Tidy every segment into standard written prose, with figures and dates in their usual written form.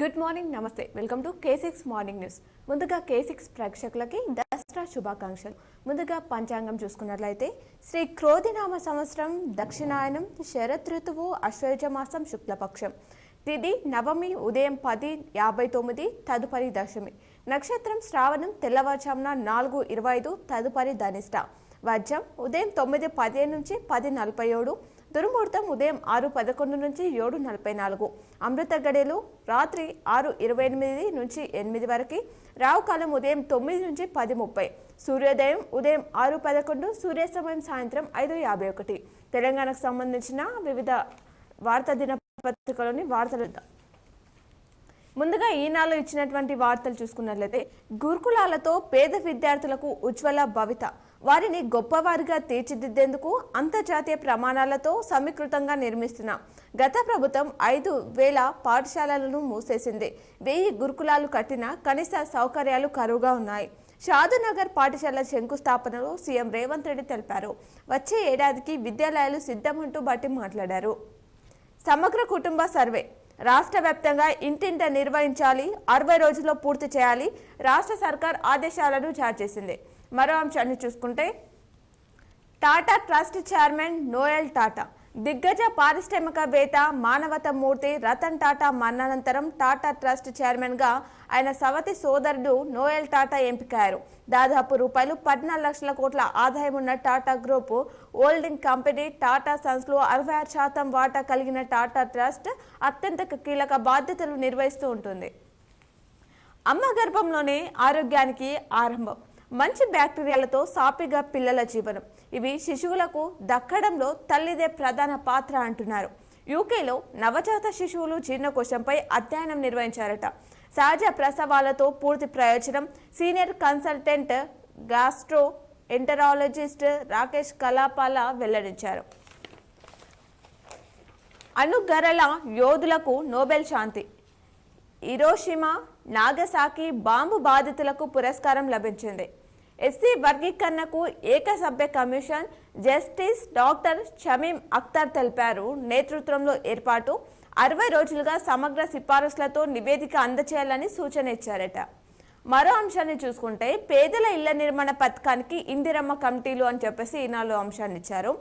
Good morning, నమస్తే. Welcome to K6 morning news. ముందుగా K6 ప్రేక్షకులకి దసరా శుభాకాంక్షలు. ముందుగా పంచాంగం చూసుకున్నట్లయితే శ్రీ క్రోధినామ సంవత్సరం దక్షిణాయనం శరత్ ఋతువు అశ్వయుజ మాసం శుక్లపక్షం. తిథి నవమి ఉదయం 10:59 తదుపరి దశమి. నక్షత్రం శ్రావణం తెల్లవారుజామున 4:25 తదుపరి ధనిష్ట. వజ్రం ఉదయం 9:15 నుంచి 10:47. దుర్ముహూర్తం ఉదయం 6:11 నుంచి 7:44. అమృత గడియలు రాత్రి 6:28 నుంచి 8 వరకు. రావుకాలం ఉదయం 9 నుంచి 10:30. సూర్యోదయం ఉదయం 6:11. సూర్యాస్తమయం సాయంత్రం 5:51. తెలంగాణకు సంబంధించిన వివిధ వార్తా దినపత్రికలోని వార్తలు. ముందుగా ఈనాడు ఇచ్చినటువంటి వార్తలు చూసుకున్నట్లయితే గురుకులాలతో పేద విద్యార్థులకు ఉజ్వల భవిత, వారిని గొప్పవారిగా తీర్చిదిద్దేందుకు అంతర్జాతీయ ప్రమాణాలతో సమీకృతంగా నిర్మిస్తున్న గత ప్రభుత్వం 5,000 పాఠశాలలను మూసేసింది. 1000 గురుకులాలు కట్టిన కనీస సౌకర్యాలు కరువుగా ఉన్నాయి. షాదునగర్ పాఠశాల శంకుస్థాపనలో సీఎం రేవంత్ రెడ్డి తెలిపారు. వచ్చే ఏడాదికి విద్యాలయాలు సిద్ధమంటూ బట్టి మాట్లాడారు. సమగ్ర కుటుంబ సర్వే రాష్ట్ర వ్యాప్తంగా ఇంటింట నిర్వహించాలి, 60 రోజుల్లో పూర్తి చేయాలి. రాష్ట్ర సర్కార్ ఆదేశాలను జారీ చేసింది. మరో అంశాన్ని చూసుకుంటే Tata trust chairman Noel Tata, దిగ్గజ పారిశ్రామికవేత్త మానవతా మూర్తి రతన్ టాటా మరణానంతరం టాటా ట్రస్ట్ చైర్మన్ గా ఆయన సవతి సోదరుడు నోయల్ టాటా ఎంపికయ్యారు. దాదాపు రూపాయలు 14 లక్షల కోట్ల ఆదాయం ఉన్న Tata group holding company Tata Sons లో 66% వాటా కలిగిన టాటా ట్రస్ట్ అత్యంత కీలక బాధ్యతలు నిర్వహిస్తూ ఉంటుంది. అమ్మ గర్భంలోనే ఆరోగ్యానికి ఆరంభం. మంచి బ్యాక్టీరియాలతో సాపిగా పిల్లల జీవనం. ఇవి శిశువులకు దక్కడంలో తల్లిదే ప్రధాన పాత్ర అంటున్నారు. యూకేలో నవజాత శిశువులు జీర్ణకోశంపై అధ్యయనం నిర్వహించారట. సహజ ప్రసవాలతో పూర్తి ప్రయోజనం. Senior consultant gastroenterologist Rakesh Kalapala వెల్లడించారు. అణుగరళ యోధులకు నోబెల్ శాంతి. హిరోషిమా నాగసాకి బాంబు బాధితులకు పురస్కారం లభించింది. ఎస్సీ వర్గీకరణకు ఏకసభ్య commission justice doctor Shamim Akhtar తెలిపారు. నేతృత్వంలో ఏర్పాటు 60 రోజులుగా సమగ్ర సిఫారసులతో నివేదిక అందచేయాలని సూచన ఇచ్చారట. మరో అంశాన్ని చూసుకుంటే పేదల ఇళ్ల నిర్మాణ పథకానికి ఇందిరమ్మ కమిటీలు అని చెప్పేసి ఈనాడు అంశాన్ని ఇచ్చారు.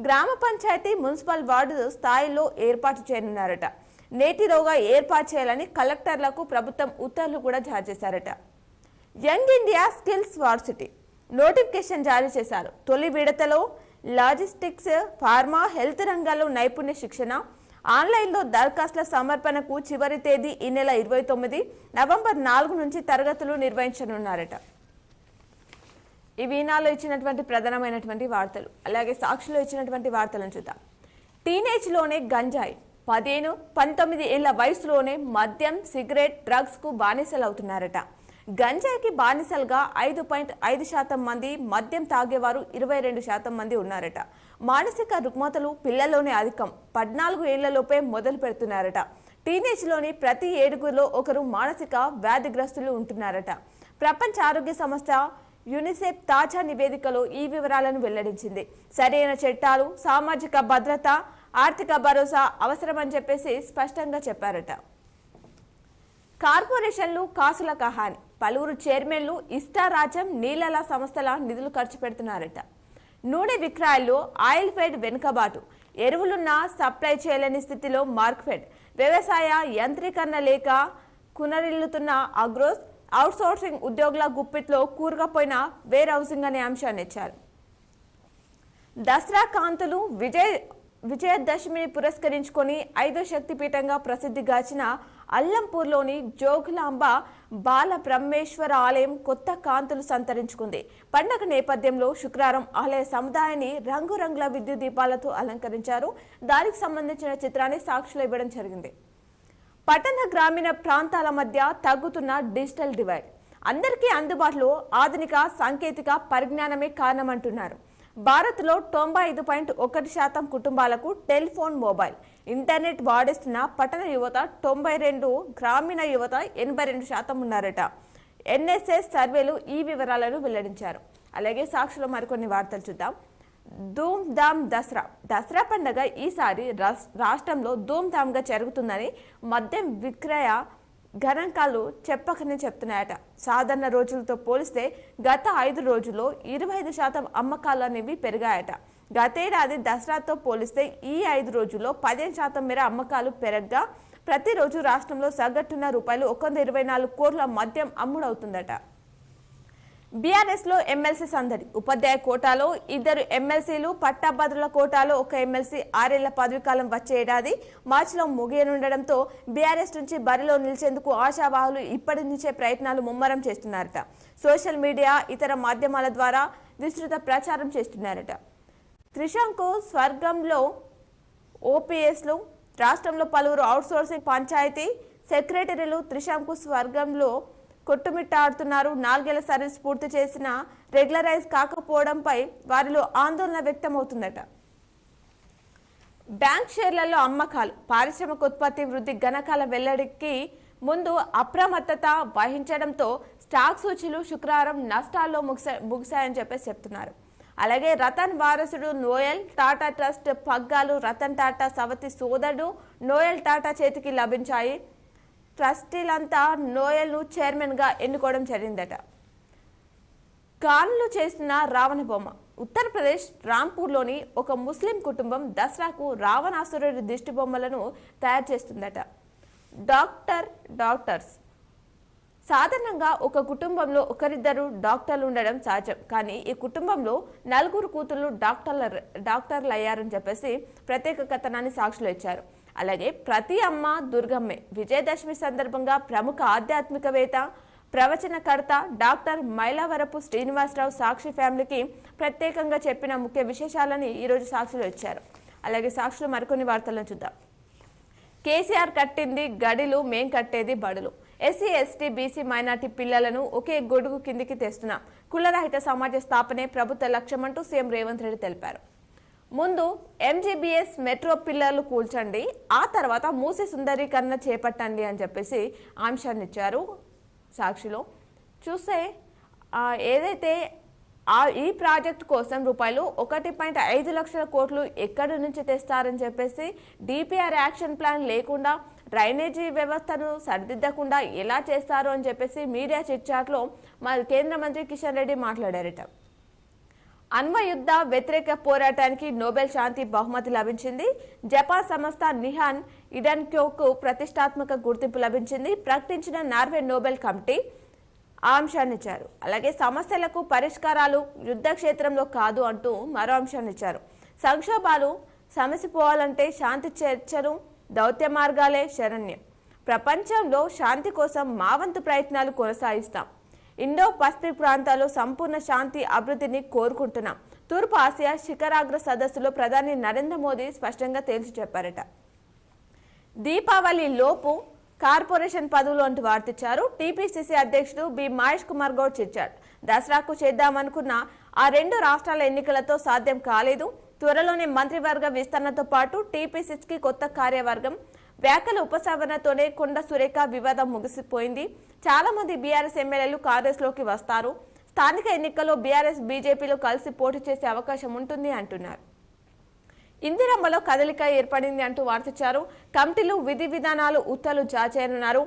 గ్రామ పంచాయతీ మున్సిపల్ వార్డు స్థాయిలో ఏర్పాటు చేయనున్నారట. నేటిలోగా ఏర్పాటు చేయాలని కలెక్టర్లకు ప్రభుత్వం ఉత్తర్వులు కూడా జారీ చేశారట. Young India skills varsity notification జారీ చేశారు. తొలి విడతలో లాజిస్టిక్స్, ఫార్మా, హెల్త్ రంగాల్లో నైపుణ్య శిక్షణ. ఆన్లైన్లో దరఖాస్తుల సమర్పణకు చివరి తేదీ ఈ నెల 29 నవంబర్ 4 నుంచి తరగతులు నిర్వహించనున్నారట. ఇవి ఈనాడులో ఇచ్చినటువంటి ప్రధానమైనటువంటి వార్తలు. అలాగే సాక్షిలో ఇచ్చినటువంటి వార్తలను చూద్దాం. టీనేజ్లోనే గంజాయి. 15-19 ఏళ్ల వయసులోనే మద్యం, సిగరెట్, డ్రగ్స్ కు బానిసలవుతున్నారట. గంజాయికి బానిసలుగా 5.5% మంది, మద్యం తాగేవారు 22% మంది ఉన్నారట. మానసిక రుగ్మతలు పిల్లల్లోనే అధికం. 14 ఏళ్లలోపే మొదలు పెడుతున్నారట. టీనేజ్లోని ప్రతి 7గురిలో ఒకరు మానసిక వ్యాధిగ్రస్తులు ఉంటున్నారట. ప్రపంచ ఆరోగ్య సంస్థ యునిసెఫ్ తాజా నివేదికలో ఈ వివరాలను వెల్లడించింది. సరైన చట్టాలు, సామాజిక భద్రత, ఆర్థిక భరోసా అవసరమని చెప్పేసి స్పష్టంగా చెప్పారట. కార్పొరేషన్లు కాసుల కహాని. పలువురు చైర్మన్లు ఇష్టారాజ్యం, నీళ్ళల సంస్థల నిధులు ఖర్చు పెడుతున్నారట. నూనె విక్రయాల్లో ఆయిల్ ఫెడ్ వెనుకబాటు. ఎరువులున్నా సప్లై చేయలేని స్థితిలో మార్క్ఫెడ్. వ్యవసాయ యంత్రీకరణ లేక కునరిల్లుతున్న అగ్రోస్. అవుట్సోర్సింగ్ ఉద్యోగుల గుప్పిట్లో కూరుకుపోయిన వేర్ హౌసింగ్ అనే అంశాన్ని ఇచ్చారు. దసరా కాంతులు. విజయదశమిని పురస్కరించుకొని 5వ శక్తిపీఠంగా ప్రసిద్ధిగాంచిన అల్లంపూర్లోని జోగులాంబ బాల బ్రహ్మేశ్వర ఆలయం కొత్త కాంతులు సంతరించుకుంది. పండగ నేపథ్యంలో శుక్రవారం ఆలయ సముదాయాన్ని రంగురంగుల విద్యుత్ దీపాలతో అలంకరించారు. దానికి సంబంధించిన చిత్రాన్ని సాక్షులు ఇవ్వడం జరిగింది. పట్టణ గ్రామీణ ప్రాంతాల మధ్య తగ్గుతున్న డిజిటల్ డివైడ్. అందరికీ అందుబాటులో ఆధునిక సాంకేతిక పరిజ్ఞానమే కారణమంటున్నారు. భారత్లో 95.1% కుటుంబాలకు టెలిఫోన్, మొబైల్, ఇంటర్నెట్ వాడేస్తున్న పట్టణ యువత 92, గ్రామీణ యువత 82% ఉన్నారట. ఎన్ఎస్ఎస్ సర్వేలు ఈ వివరాలను వెల్లడించారు. అలాగే సాక్షిలో మరికొన్ని వార్తలు చూద్దాం. ధూమ్ ధామ్ దసరా పండుగ ఈసారి రాష్ట్రంలో ధూమ్ ధామ్గా జరుగుతుందని మద్యం విక్రయ గణాంకాలు చెప్పకనే చెప్తున్నాయట. సాధారణ రోజులతో పోలిస్తే గత 5 రోజుల్లో 25% అమ్మకాలు అనేవి పెరిగాయట. గతేడాది దసరాతో పోలిస్తే ఈ 5 రోజుల్లో 15% మేర అమ్మకాలు పెరగగా ప్రతిరోజు రాష్ట్రంలో సగటున రూపాయలు 124 కోట్ల మద్యం అమ్ముడవుతుందట. బీఆర్ఎస్ లో ఎమ్మెల్సీ సందడి. ఉపాధ్యాయ కోటాలో 2 ఎమ్మెల్సీలు, పట్టాభద్రుల కోటాలో 1 ఎమ్మెల్సీ 6 ఏళ్ల పదవీకాలం వచ్చే ఏడాది మార్చిలో ముగియనుండడంతో బీఆర్ఎస్ నుంచి బరిలో నిలిచేందుకు ఆశావాహులు ఇప్పటి నుంచే ప్రయత్నాలు ముమ్మరం చేస్తున్నారట. సోషల్ మీడియా, ఇతర మాధ్యమాల ద్వారా విస్తృత ప్రచారం చేస్తున్నారట. త్రిశంకు స్వర్గంలో ఓపీఎస్లు. రాష్ట్రంలో పలువురు అవుట్సోర్సింగ్ పంచాయతీ సెక్రటరీలు త్రిశంకు స్వర్గంలో కొట్టుమిట్టాడుతున్నారు. 4 ఏళ్ల సర్వీస్ పూర్తి చేసిన రెగ్యులరైజ్ కాకపోవడంపై వారిలో ఆందోళన వ్యక్తమవుతుందట. బ్యాంక్ షేర్లలో అమ్మకాలు. పారిశ్రామిక ఉత్పత్తి వృద్ధి గణాంకాల వెల్లడికి ముందు అప్రమత్తత వహించడంతో స్టాక్ సూచీలు శుక్రవారం నష్టాల్లో ముగిశాయని చెప్తున్నారు. అలాగే రతన్ వారసుడు నోయల్ టాటా ట్రస్ట్ పగ్గాలు రతన్ టాటా సవతి సోదరుడు నోయల్ టాటా చేతికి లభించాయి. ట్రస్టీలంతా నోయల్ను చైర్మన్గా ఎన్నుకోవడం జరిగిందట. కాన్లు చేసిన రావణ బొమ్మ. ఉత్తరప్రదేశ్ రాంపూర్లోని ఒక ముస్లిం కుటుంబం దసరాకు రావణాసురుడి దిష్టి బొమ్మలను తయారు చేస్తుందట. డాక్టర్స్. సాధారణంగా ఒక కుటుంబంలో ఒకరిద్దరు డాక్టర్లు ఉండడం సహజం. కానీ ఈ కుటుంబంలో 4 కూతుళ్లు డాక్టర్లు అయ్యారని చెప్పేసి ప్రత్యేక కథనాన్ని సాక్షులు ఇచ్చారు. అలాగే ప్రతి అమ్మ దుర్గమ్మే. విజయదశమి సందర్భంగా ప్రముఖ ఆధ్యాత్మికవేత్త, ప్రవచనకర్త డాక్టర్ మైలవరపు శ్రీనివాసరావు సాక్షి ఫ్యామిలీకి ప్రత్యేకంగా చెప్పిన ముఖ్య విశేషాలని ఈరోజు సాక్షులు ఇచ్చారు. అలాగే సాక్షులు మరికొన్ని వార్తలను చూద్దాం. కేసీఆర్ కట్టింది గడిలు, మేం కట్టేది బడులు. ఎస్సీ, ఎస్టీ, బీసీ, మైనార్టీ పిల్లలను ఒకే గొడుగు కిందికి తెస్తున్నాం. కులరహిత సమాజ స్థాపనే ప్రభుత్వ లక్ష్యమంటూ సీఎం రేవంత్ రెడ్డి తెలిపారు. ముందు ఎంజీబీఎస్ మెట్రో పిల్లర్లు కూల్చండి, ఆ తర్వాత మూసి సుందరీకరణ చేపట్టండి అని చెప్పేసి ఆంశాన్ని ఇచ్చారు. సాక్షిలో చూస్తే ఏదైతే ఈ ప్రాజెక్టు కోసం రూపాయలు 1.5 లక్షల కోట్లు ఎక్కడి నుంచి తెస్తారని చెప్పేసి, డిపిఆర్ యాక్షన్ ప్లాన్ లేకుండా డ్రైనేజీ వ్యవస్థను సరిదిద్దకుండా ఎలా చేస్తారు అని చెప్పేసి మీడియా చిట్చాట్లో కేంద్ర మంత్రి కిషన్ రెడ్డి మాట్లాడారట. అణ్వయుద్ధ వ్యతిరేక పోరాటానికి నోబెల్ శాంతి బహుమతి లభించింది. జపాన్ సంస్థ నిహాన్ ఇడన్క్యోకు ప్రతిష్టాత్మక గుర్తింపు లభించింది. ప్రకటించిన నార్వే నోబెల్ కమిటీ ఆ అంశాన్ని ఇచ్చారు. అలాగే సమస్యలకు పరిష్కారాలు యుద్ధ క్షేత్రంలో కాదు అంటూ మరో అంశాన్ని ఇచ్చారు. సంక్షోభాలు సమసిపోవాలంటే శాంతి చర్చలు, దౌత్య మార్గాలే శరణ్యం. ప్రపంచంలో శాంతి కోసం మా వంతు ప్రయత్నాలు కొనసాగిస్తాం. ఇండో పసిఫిక్ ప్రాంతాల్లో సంపూర్ణ శాంతి అభివృద్ధిని కోరుకుంటున్నాం. తూర్పు ఆసియా శిఖరాగ్ర సదస్సులో ప్రధాని నరేంద్ర మోదీ స్పష్టంగా తేల్చి చెప్పారట. దీపావళి లోపు కార్పొరేషన్ పదవులు అంటూ వార్తిచ్చారు. టీపీసీసీ అధ్యక్షుడు బి మహేష్ కుమార్ గౌడ్ చిట్చాట్. దసరాకు చేద్దామనుకున్న ఆ 2 రాష్ట్రాల ఎన్నికలతో సాధ్యం కాలేదు. త్వరలోనే మంత్రివర్గ విస్తరణతో పాటు టీపీసీసీకి కొత్త కార్యవర్గం వ్యాఖ్యల ఉపసంహరణతోనే కొండ సురేఖ వివాదం ముగిసిపోయింది. చాలా మంది బీఆర్ఎస్ ఎమ్మెల్యేలు కాంగ్రెస్ లోకి వస్తారు. స్థానిక ఎన్నికల్లో బీఆర్ఎస్, బీజేపీలో కలిసి పోటీ చేసే అవకాశం ఉంటుంది అంటున్నారు. ఇందిరమ్మలో కదలిక ఏర్పడింది అంటూ వార్తిచ్చారు. కమిటీలు, విధి విధానాలు, ఉత్తర్వులు జారీ చేయనున్నారు.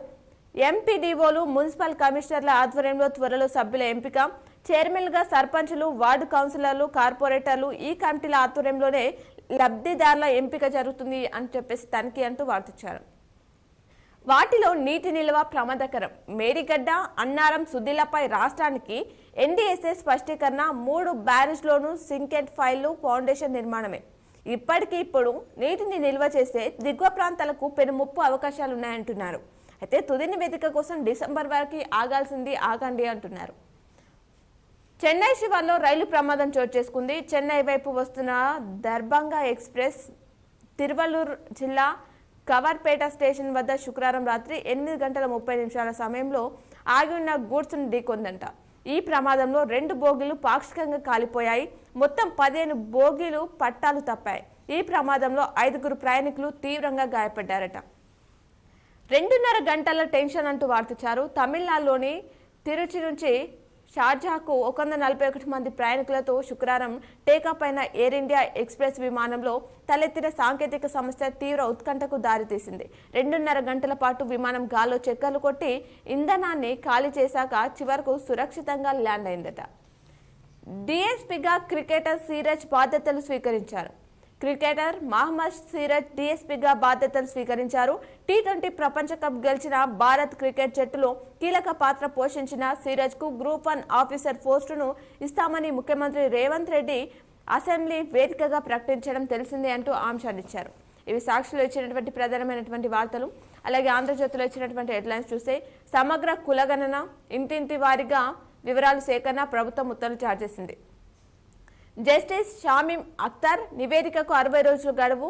ఎంపీడీఓలు, మున్సిపల్ కమిషనర్ల ఆధ్వర్యంలో త్వరలో సభ్యుల ఎంపిక. చైర్మన్లుగా సర్పంచులు, వార్డు కౌన్సిలర్లు, కార్పొరేటర్లు ఈ కమిటీల ఆధ్వర్యంలోనే లబ్ధిదారుల ఎంపిక జరుగుతుంది అని చెప్పేసి తనిఖీ అంటూ వార్తిచ్చారు. వాటిలో నీటి నిల్వ ప్రమాదకరం. మేడిగడ్డ, అన్నారం, సుద్దిలపై రాష్ట్రానికి ఎన్డీఎస్ఏ స్పష్టీకరణ. 3 బ్యారేజ్లోనూ సింకెట్ ఫైళ్లు, ఫౌండేషన్ నిర్మాణమే. ఇప్పుడు నీటిని నిల్వ చేస్తే దిగువ ప్రాంతాలకు పెను ముప్పు అవకాశాలున్నాయంటున్నారు. అయితే తుది నివేదిక కోసం డిసెంబర్ వరకు ఆగండి అంటున్నారు. చెన్నై శివార్లో రైలు ప్రమాదం చోటు చేసుకుంది. చెన్నై వైపు వస్తున్న దర్భంగా ఎక్స్ప్రెస్ తిరువల్లూరు జిల్లా కవర్పేట స్టేషన్ వద్ద శుక్రవారం రాత్రి 8:30 సమయంలో ఆగి ఉన్న గూడ్స్ను ఢీకొందంట. ఈ ప్రమాదంలో 2 బోగీలు పాక్షికంగా కాలిపోయాయి. మొత్తం 15 బోగీలు పట్టాలు తప్పాయి. ఈ ప్రమాదంలో 5 ప్రయాణికులు తీవ్రంగా గాయపడ్డారట. 2.5 గంటల టెన్షన్ అంటూ వార్తిచ్చారు. తమిళనాడులోని తిరుచి నుంచి షార్జాకు 141 మంది ప్రయాణికులతో శుక్రవారం టేకాఫ్ అయిన ఎయిర్ ఇండియా ఎక్స్ప్రెస్ విమానంలో తలెత్తిన సాంకేతిక సమస్య తీవ్ర ఉత్కంఠకు దారితీసింది. 2.5 గంటల పాటు విమానం గాల్లో చక్కర్లు కొట్టి ఇంధనాన్ని ఖాళీ చేశాక చివరకు సురక్షితంగా ల్యాండ్ అయిందట. డీఎస్పీగా క్రికెటర్ సిరాజ్ బాధ్యతలు స్వీకరించారు. క్రికెటర్ మహమ్మద్ సిరాజ్ డీఎస్పీగా బాధ్యతలు స్వీకరించారు. టీ20 ప్రపంచ కప్ గెలిచిన భారత్ క్రికెట్ జట్టులో కీలక పాత్ర పోషించిన సిరాజ్కు గ్రూప్ 1 ఆఫీసర్ పోస్టును ఇస్తామని ముఖ్యమంత్రి రేవంత్ రెడ్డి అసెంబ్లీ వేదికగా ప్రకటించడం తెలిసిందే అంటూ ఆంక్షనిచ్చారు. ఇవి సాక్షిలో ఇచ్చినటువంటి ప్రధానమైనటువంటి వార్తలు. అలాగే ఆంధ్రజ్యోతిలో ఇచ్చినటువంటి హెడ్లైన్స్ చూస్తే సమగ్ర కులగణన ఇంటింటి వారీగా వివరాలు సేకరణ ప్రభుత్వం ఉత్తర్వులు జారీ చేసింది. జస్టిస్ షామీం అఖ్తర్ నివేదికకు 60 రోజులు గడువు.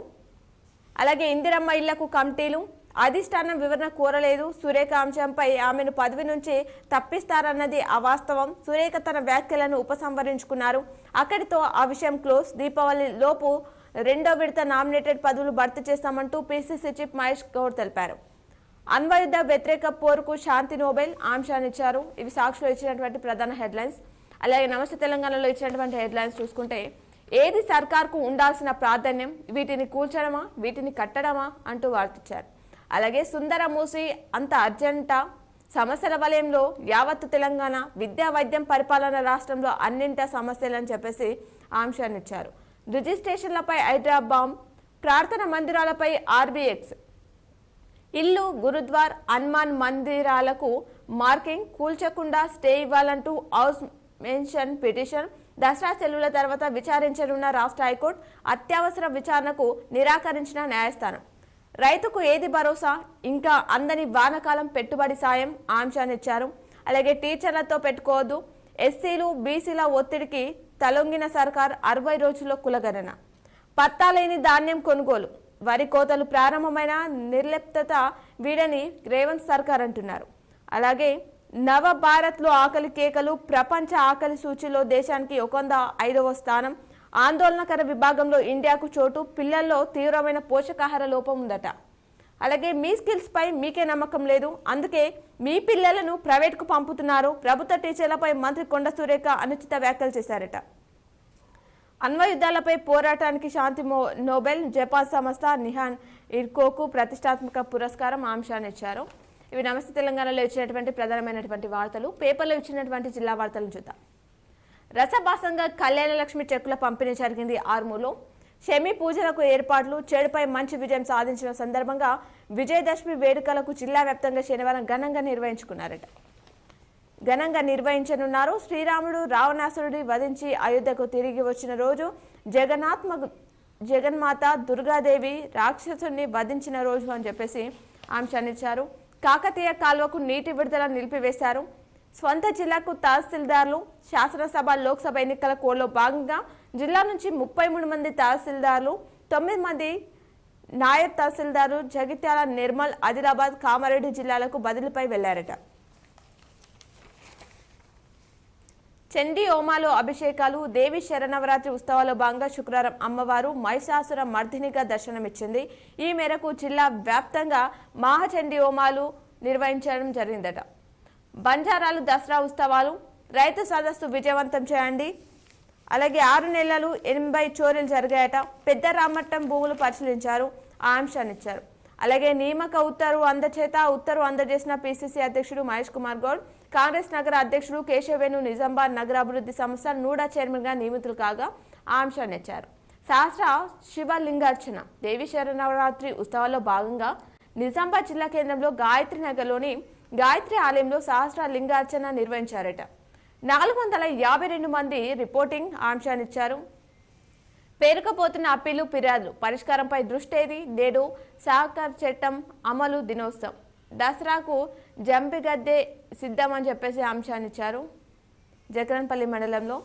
అలాగే ఇందిరమ్మ ఇళ్లకు కమిటీలు అధిష్టానం వివరణ కోరలేదు. సురేఖ అంశంపై ఆమెను పదవి నుంచి తప్పిస్తారన్నది అవాస్తవం. సురేఖ తన వ్యాఖ్యలను ఉపసంహరించుకున్నారు. అక్కడితో ఆ విషయం క్లోజ్. దీపావళి లోపు 2వ విడత నామినేటెడ్ పదవులు భర్తీ చేస్తామంటూ పీసీసీ చీఫ్ మహేష్ గౌడ్ తెలిపారు. అణ్వాయుధ వ్యతిరేక పోరుకు శాంతి నోబెల్ ఆంక్షనిచ్చారు. ఇవి సాక్షిలో ఇచ్చినటువంటి ప్రధాన హెడ్లైన్స్. అలాగే నమస్తే తెలంగాణలో ఇచ్చినటువంటి హెడ్లైన్స్ చూసుకుంటే ఏది సర్కార్కు ఉండాల్సిన ప్రాధాన్యం, వీటిని కూల్చడమా వీటిని కట్టడమా అంటూ వార్తించారు. అలాగే సుందర మూసి అంత అర్జెంటా, సమస్యల వలయంలో యావత్తు తెలంగాణ, విద్యా వైద్యం పరిపాలన రాష్ట్రంలో అన్నింటా సమస్యలని చెప్పేసి ఆంక్షనిచ్చారు. రిజిస్ట్రేషన్లపై హైదరాబాద్, ప్రార్థన మందిరాలపై ఆర్బీఎక్స్, ఇల్లు గురుద్వార్ హనుమాన్ మందిరాలకు మార్కింగ్ కూల్చకుండా స్టే ఇవ్వాలంటూ హౌస్ మెన్షన్ పిటిషన్. దసరా సెలవుల తర్వాత విచారించనున్న రాష్ట్ర హైకోర్టు, అత్యవసర విచారణకు నిరాకరించిన న్యాయస్థానం. రైతుకు ఏది భరోసా, ఇంకా అందని వానకాలం పెట్టుబడి సాయం ఆంక్షనిచ్చారు. అలాగే టీచర్లతో పెట్టుకోవద్దు, ఎస్సీలు బీసీల ఒత్తిడికి తలొంగిన సర్కార్ 60 రోజుల్లో కులగణన. పత్తాలేని ధాన్యం కొనుగోలు, వరి కోతలు ప్రారంభమైన నిర్లిప్తత వీడని రేవంత్ సర్కార్ అంటున్నారు. అలాగే నవ భారత్లో ఆకలి కేకలు, ప్రపంచ ఆకలి సూచీలో దేశానికి 105వ స్థానం. ఆందోళనకర విభాగంలో ఇండియాకు చోటు, పిల్లల్లో తీవ్రమైన పోషకాహార లోపం ఉందట. అలాగే మీ స్కిల్స్ పై మీకే నమ్మకం లేదు, అందుకే మీ పిల్లలను ప్రైవేట్కు పంపుతున్నారు. ప్రభుత్వ టీచర్లపై మంత్రి కొండ సురేఖ అనుచిత వ్యాఖ్యలు చేశారట. అణ్వాయుద్ధాలపై పోరాటానికి శాంతి నోబెల్ జపాన్ సంస్థ నిహాన్ ఇర్కోకు ప్రతిష్టాత్మక పురస్కారం ఆంక్షనిచ్చారు. ఇవి నమస్తే తెలంగాణలో ఇచ్చినటువంటి ప్రధానమైనటువంటి వార్తలు. పేపర్లో ఇచ్చినటువంటి జిల్లా వార్తలను చూద్దాం. రసభాసంగా కళ్యాణ లక్ష్మి చెక్కుల పంపిణీ జరిగింది ఆర్మూర్లో. శమి పూజలకు ఏర్పాట్లు, చెడుపై మంచి విజయం సాధించిన సందర్భంగా విజయదశమి వేడుకలకు జిల్లా వ్యాప్తంగా శనివారం ఘనంగా నిర్వహించనున్నారు. శ్రీరాముడు రావణాసురుడి వధించి అయోధ్యకు తిరిగి వచ్చిన రోజు, జగన్మాత దుర్గాదేవి రాక్షసుని వధించిన రోజు అని చెప్పేసి ఆంక్షనిచ్చారు. కాకతీయ కాల్వకు నీటి విడుదల నిలిపివేశారు. స్వంత జిల్లాకు తహసీల్దార్లు. శాసనసభ లోక్సభ ఎన్నికల కోడ్లో భాగంగా జిల్లా నుంచి 33 మంది తహసీల్దార్లు, 9 మంది నాయబ్ తహసీల్దార్లు జగిత్యాల, నిర్మల్, ఆదిలాబాద్, కామారెడ్డి జిల్లాలకు బదిలీపై వెళ్లారట. చండీ హోమాలు, అభిషేకాలు. దేవి శరన్నవరాత్రి ఉత్సవాల్లో భాగంగా శుక్రవారం అమ్మవారు మహిషాసుర మర్దినిగా దర్శనమిచ్చింది. ఈ మేరకు జిల్లా వ్యాప్తంగా మహాచండీ హోమాలు నిర్వహించడం జరిగిందట. బంజారాలు దసరా ఉత్సవాలు, రైతు సదస్సు విజయవంతం చేయండి. అలాగే 6 నెలలు 80 చోరీలు జరిగాయట. పెద్ద రామట్టం భూములు పరిశీలించారు, ఆంక్షనిచ్చారు. అలాగే నియామక ఉత్తర్వు అందజేసిన పీసీసీ అధ్యక్షుడు మహేష్ కుమార్ గౌడ్, కాంగ్రెస్ నగర అధ్యక్షుడు కేశవేణు నిజామాబాద్ నగర అభివృద్ధి సంస్థ నూడా చైర్మన్గా నియమితులు కాగా ఆంక్షనిచ్చారు. సహస్ర శివలింగార్చన. దేవి శరన్నవరాత్రి ఉత్సవాల్లో భాగంగా నిజామాబాద్ జిల్లా కేంద్రంలో గాయత్రి నగర్లోని గాయత్రి ఆలయంలో సహస్ర లింగార్చన నిర్వహించారట. 452 మంది రిపోర్టింగ్ ఆంక్షనిచ్చారు. పేరుకపోతున్న అప్పీలు, ఫిర్యాదులు పరిష్కారంపై దృష్టేది. నేడు సహకార చట్టం అమలు దినోత్సవం. దసరాకు జంపిగద్దె సిద్ధమని చెప్పేసి ఆంక్షనిచ్చారు. జగన్పల్లి మండలంలో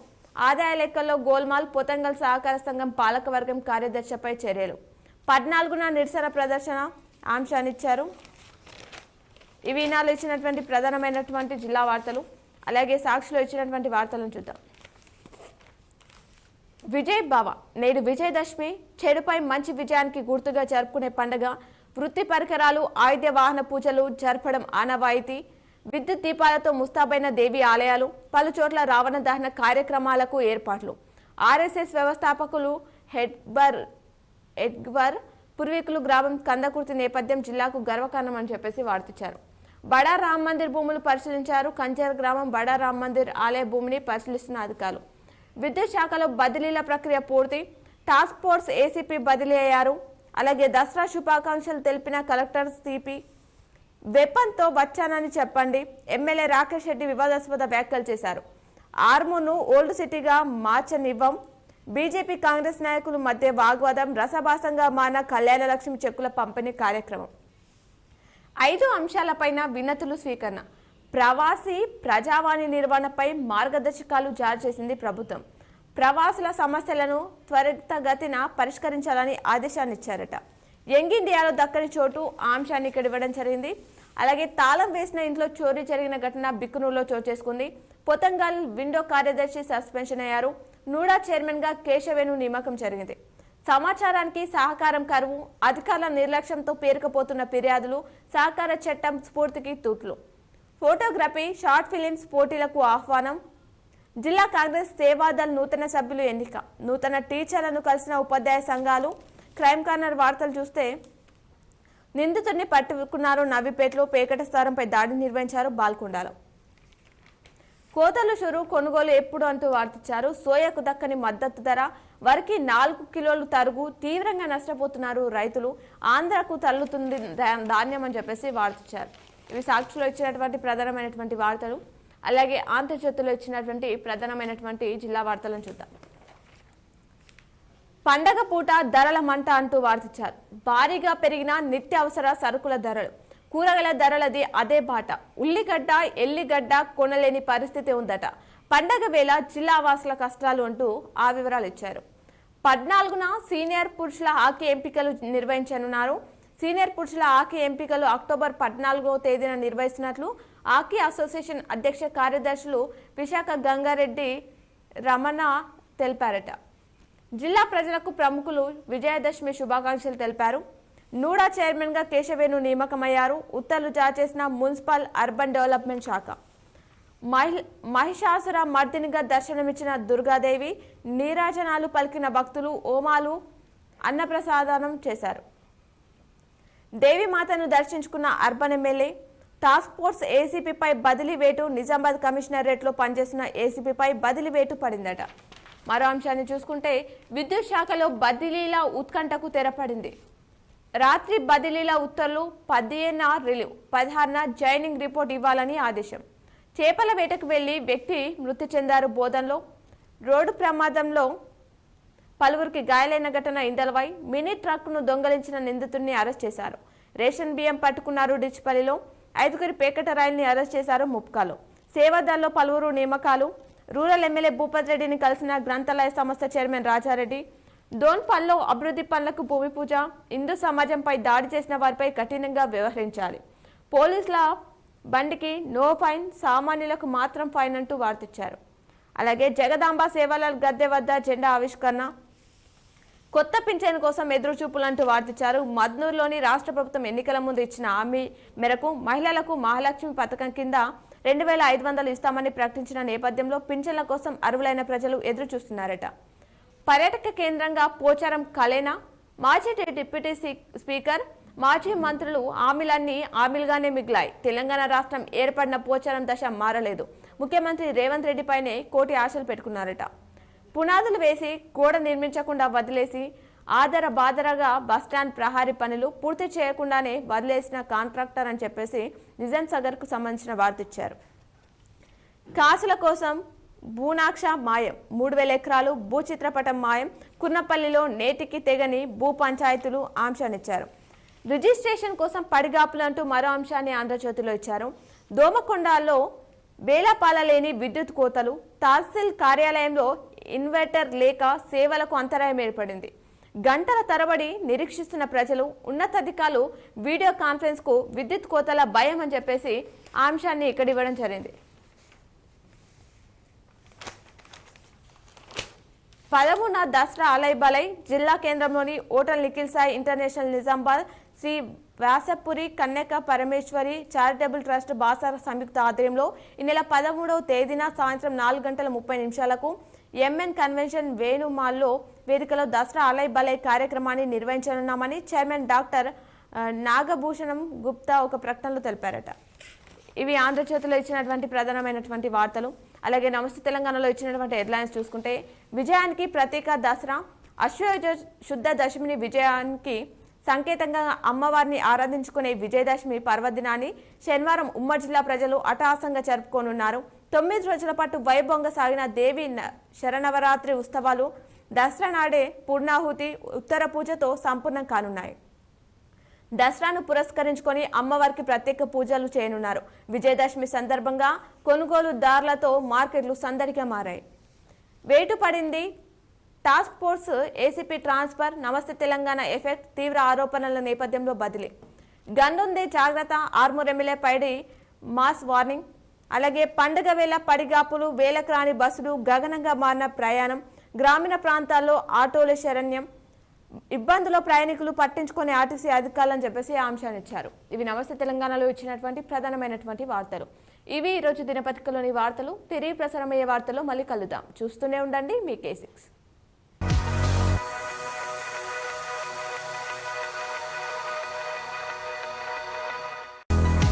ఆదాయ లెక్కల్లో గోల్మాల్. పొతంగల్ సహకార సంఘం పాలకవర్గం కార్యదర్శిపై చర్యలు. 14న నిరసన ప్రదర్శన ఆంక్షనిచ్చారు. ఇవి ఈనాడు ఇచ్చినటువంటి ప్రధానమైనటువంటి జిల్లా వార్తలు. అలాగే సాక్షిలో ఇచ్చినటువంటి వార్తలను చూద్దాం. విజయ్ బావ. నేడు విజయదశమి, చెడుపై మంచి విజయానికి గుర్తుగా జరుపుకునే పండుగ. వృత్తి పరికరాలు, ఆయుధ వాహన పూజలు జరపడం ఆనవాయితీ. విద్యుత్ దీపాలతో ముస్తాబైన దేవి ఆలయాలు, పలుచోట్ల రావణ దహన కార్యక్రమాలకు ఏర్పాట్లు. ఆర్ఎస్ఎస్ వ్యవస్థాపకులు ఎడ్గర్ పూర్వీకులు గ్రామం కందకుర్తి నేపథ్యం జిల్లాకు గర్వకారణమని చెప్పేసి వార్తించారు. బడా రామ్ మందిర్ భూములు పరిశీలించారు. కంచేర్ గ్రామం బడా రామ్ మందిర్ ఆలయ భూమిని పరిశీలిస్తున్న అధికారులు. విద్యుత్ శాఖలో బదిలీల ప్రక్రియ పూర్తి. టాస్క్ ఫోర్స్ ఏసీపీ బదిలీ అయ్యారు. అలాగే దసరా శుభాకాంక్షలు తెలిపిన కలెక్టర్ సిపి. వెపన్తో వచ్చానని చెప్పండి. ఎమ్మెల్యే రాకేష్ రెడ్డి వివాదాస్పద వ్యాఖ్యలు చేశారు. ఆర్మూర్ను ఓల్డ్ సిటీగా మార్చనివ్వం. బీజేపీ కాంగ్రెస్ నాయకుల మధ్య వాగ్వాదం రసభాసంగా మారిన కళ్యాణ లక్ష్మి చెక్కుల పంపిణీ కార్యక్రమం. 5 అంశాలపైన వినతులు స్వీకరణ. ప్రవాసీ ప్రజావాణి నిర్వహణపై మార్గదర్శకాలు జారీ చేసింది ప్రభుత్వం. ప్రవాసుల సమస్యలను త్వరితగతిన పరిష్కరించాలని ఆదేశాన్ని ఇచ్చారట. యంగ్ ఇండియాలో దక్కని చోటు ఆ అంశాన్ని ఇక్కడ ఇవ్వడం జరిగింది. అలాగే తాళం వేసిన ఇంట్లో చోరీ జరిగిన ఘటన బిక్కునూరులో చోటు చేసుకుంది. పొతంగల్ విండో కార్యదర్శి సస్పెన్షన్ అయ్యారు. నూడా చైర్మన్ గా కేశవేణు నియామకం జరిగింది. సమాచారానికి సహకారం కరువు, అధికారుల నిర్లక్ష్యంతో పేరుకుపోతున్న ఫిర్యాదులు, సహకార చట్టం స్ఫూర్తికి తూట్లు. ఫోటోగ్రఫీ, షార్ట్ ఫిలిమ్స్ పోటీలకు ఆహ్వానం. జిల్లా కాంగ్రెస్ సేవాదల్ నూతన సభ్యులు ఎన్నిక. నూతన టీచర్లను కలిసిన ఉపాధ్యాయ సంఘాలు. క్రైమ్ కార్నర్ వార్తలు చూస్తే నిందితుడిని పట్టుకున్నారు. నవ్విపేటలో పేకట స్థానంపై దాడి నిర్వహించారు. బాల్కొండలో కోతలు షురు, కొనుగోలు ఎప్పుడు అంటూ వార్తించారు. సోయాకు దక్కని మద్దతు ధర, వరికి 4 కిలోలు తరుగు, తీవ్రంగా నష్టపోతున్నారు రైతులు. ఆంధ్రకు తల్లుతుంది ధాన్యం అని చెప్పేసి వార్తించారు. ఇవి సాక్షిలో ఇచ్చినటువంటి ప్రధానమైనటువంటి వార్తలు. అలాగే ఆంధ్రజ్యోతిలో ఇచ్చినటువంటి ప్రధానమైనటువంటి జిల్లా వార్తలను చూద్దాం. పండగ పూట ధరల మంట అంటూ వార్తించారు. భారీగా పెరిగిన నిత్యావసర సరుకుల ధరలు, కూరగాయల ధరలది అదే బాట. ఉల్లిగడ్డ, ఎల్లిగడ్డ కొనలేని పరిస్థితి ఉందట. పండగ వేళ జిల్లా వాసుల కష్టాలు అంటూ ఆ వివరాలు ఇచ్చారు. 14న సీనియర్ పురుషుల హాకీ ఎంపికలు నిర్వహించనున్నారు. సీనియర్ పురుషుల హాకీ ఎంపికలు అక్టోబర్ 14వ తేదీన నిర్వహిస్తున్నట్లు హాకీ అసోసియేషన్ అధ్యక్ష కార్యదర్శులు విశాఖ గంగారెడ్డి రమణ తెలిపారట. జిల్లా ప్రజలకు ప్రముఖులు విజయదశమి శుభాకాంక్షలు తెలిపారు. నూడా చైర్మన్ గా కేశవేణు నియామకమయ్యారు. ఉత్తర్వులు జారీ చేసిన మున్సిపల్ అర్బన్ డెవలప్మెంట్ శాఖ. మహిషాసుర మర్దినిగా దర్శనమిచ్చిన దుర్గాదేవి, నీరాజనాలు పలికిన భక్తులు హోమాలు, అన్నప్రసాదనం చేశారు. దేవీమాతను దర్శించుకున్న అర్బన్ ఎమ్మెల్యే. టాస్క్ ఫోర్స్ ఏసీపీపై బదిలీ వేటు. నిజామాబాద్ కమిషనరేట్లో పనిచేస్తున్న ఏసీపీపై బదిలీ వేటు పడిందట. మరో అంశాన్ని చూసుకుంటే విద్యుత్ శాఖలో బదిలీల ఉత్కంఠకు తెరపడింది. రాత్రి బదిలీల ఉత్తర్వులు 15న రిలీవ్, 16న జాయినింగ్ రిపోర్ట్ ఇవ్వాలని ఆదేశం. చేపల వేటకు వెళ్లి వ్యక్తి మృతి చెందారు. బోధన్లో రోడ్డు ప్రమాదంలో పలువురికి గాయాలైన ఘటన ఇందల్వై. మినీ ట్రక్ను దొంగలించిన నిందితుడిని అరెస్ట్ చేశారు. రేషన్ బియ్యం పట్టుకున్నారు. డిచ్పల్లిలో 5గురి పేకట రైల్ని అరెస్ట్ చేశారు. ముప్కాలో సేవాదల్లో పలువురు నియామకాలు. రూరల్ ఎమ్మెల్యే భూపత్ రెడ్డిని కలిసిన గ్రంథాలయ సంస్థ చైర్మన్ రాజారెడ్డి. డోన్పల్లో అభివృద్ధి పనులకు భూమి పూజ. హిందూ సమాజంపై దాడి చేసిన వారిపై కఠినంగా వ్యవహరించాలి. పోలీసుల బండికి నో ఫైన్, సామాన్యులకు మాత్రం ఫైన్ అంటూ వార్తిచ్చారు. అలాగే జగదాంబ సేవల గద్దె వద్ద జెండా ఆవిష్కరణ. కొత్త పింఛన్ కోసం ఎదురుచూపులంటూ వార్తిచ్చారు. మద్నూరులోని రాష్ట్ర ప్రభుత్వం ఎన్నికల ముందు ఇచ్చిన హామీ మేరకు మహిళలకు మహాలక్ష్మి పథకం కింద 2500 ఇస్తామని ప్రకటించిన నేపథ్యంలో పింఛన్ల కోసం అర్హులైన ప్రజలు ఎదురు చూస్తున్నారట. పర్యాటక కేంద్రంగా పోచారం కలేనా. మాజీ డిప్యూటీ స్పీకర్, మాజీ మంత్రులు హామీలన్నీ హామీలుగానే మిగిలాయి. తెలంగాణ రాష్ట్రం ఏర్పడిన పోచారం దశ మారలేదు. ముఖ్యమంత్రి రేవంత్ రెడ్డిపైనే కోటి ఆశలు పెట్టుకున్నారట. పునాదులు వేసి గోడ నిర్మించకుండా వదిలేసి ఆదర బాదరగా బస్టాండ్ ప్రహారీ పనులు పూర్తి చేయకుండానే వదిలేసిన కాంట్రాక్టర్ అని చెప్పేసి నిజాం సాగర్కు సంబంధించిన వార్త ఇచ్చారు. కాసుల కోసం భూనాక్ష మాయం. 3000 ఎకరాలు భూ చిత్రపటం మాయం. కుర్నపల్లిలో నేటికి తెగని భూ పంచాయతీలు అంశాన్నిచ్చారు. రిజిస్ట్రేషన్ కోసం పడిగాపులు అంటూ మరో అంశాన్ని ఆంధ్రజ్యోతిలో ఇచ్చారు. దోమకొండలో వేలపాల లేని విద్యుత్ కోతలు. తహసీల్ కార్యాలయంలో ఇన్వర్టర్ లేక సేవలకు అంతరాయం ఏర్పడింది. గంటల తరబడి నిరీక్షిస్తున్న ప్రజలు. ఉన్నతాధికారులు వీడియో కాన్ఫరెన్స్ కు విద్యుత్ కోతల భయం అని చెప్పేసి ఆ అంశాన్ని ఇక్కడ ఇవ్వడం జరిగింది. 13న దసరా అలై బలై జిల్లా కేంద్రంలోని హోటల్ నిఖిల్ సాయి ఇంటర్నేషనల్ నిజామాబాద్ శ్రీ వ్యాసపురి కన్యక పరమేశ్వరి చారిటబుల్ ట్రస్ట్ బాసార సంయుక్త ఆధ్వర్యంలో ఈ నెల 13వ తేదీన సాయంత్రం 4:30 ఎంఎన్ కన్వెన్షన్ వేణుమాల్లో వేదికలో దసరా అలై బలై కార్యక్రమాన్ని నిర్వహించనున్నామని చైర్మన్ డాక్టర్ నాగభూషణం గుప్తా ఒక ప్రకటనలో తెలిపారట. ఇవి ఆంధ్రజ్యోతిలో ఇచ్చినటువంటి ప్రధానమైనటువంటి వార్తలు. అలాగే నమస్తే తెలంగాణలో ఇచ్చినటువంటి హెడ్లైన్స్ చూసుకుంటే, విజయానికి ప్రతీక దసరా, అశ్వయుజ శుద్ధ దశమిని విజయానికి సంకేతంగా అమ్మవారిని ఆరాధించుకునే విజయదశమి పర్వదినాన్ని శనివారం ఉమ్మడి జిల్లా ప్రజలు అట్టహాసంగా జరుపుకోనున్నారు. 9 రోజుల పాటు వైభవంగా సాగిన దేవి శరనవరాత్రి ఉత్సవాలు దసరా నాడే పూర్ణాహుతి ఉత్తర పూజతో సంపూర్ణం కానున్నాయి. దసరాను పురస్కరించుకొని అమ్మవారికి ప్రత్యేక పూజలు చేయనున్నారు. విజయదశమి సందర్భంగా కొనుగోలుదారులతో మార్కెట్లు సందడిగా మారాయి. వేటు పడింది టాస్క్ ఫోర్స్ ఏసీపీ ట్రాన్స్ఫర్, నమస్తే తెలంగాణ ఎఫెక్ట్, తీవ్ర ఆరోపణల నేపథ్యంలో బదిలీ, గన్నుందే జాగ్రత్త, ఆర్మూర్ ఎమ్మెల్యే పైడి మాస్ వార్నింగ్. అలాగే పండుగ వేళ పడిగాపులు, వేలకు రాని బస్సులు, గగనంగా మారిన ప్రయాణం, గ్రామీణ ప్రాంతాల్లో ఆటోల శరణ్యం, ఇబ్బందులో ప్రయాణికులు పట్టించుకునే ఆర్టీసీ అధికారులని చెప్పేసి ఆ అంశాన్ని ఇచ్చారు. ఇవి నమస్తే తెలంగాణలో ఇచ్చినటువంటి ప్రధానమైనటువంటి వార్తలు. ఇవి ఈరోజు దినపత్రికలోని వార్తలు. తిరిగి ప్రసారమయ్యే వార్తలు మళ్ళీ కలుద్దాం. చూస్తూనే ఉండండి మీ K6.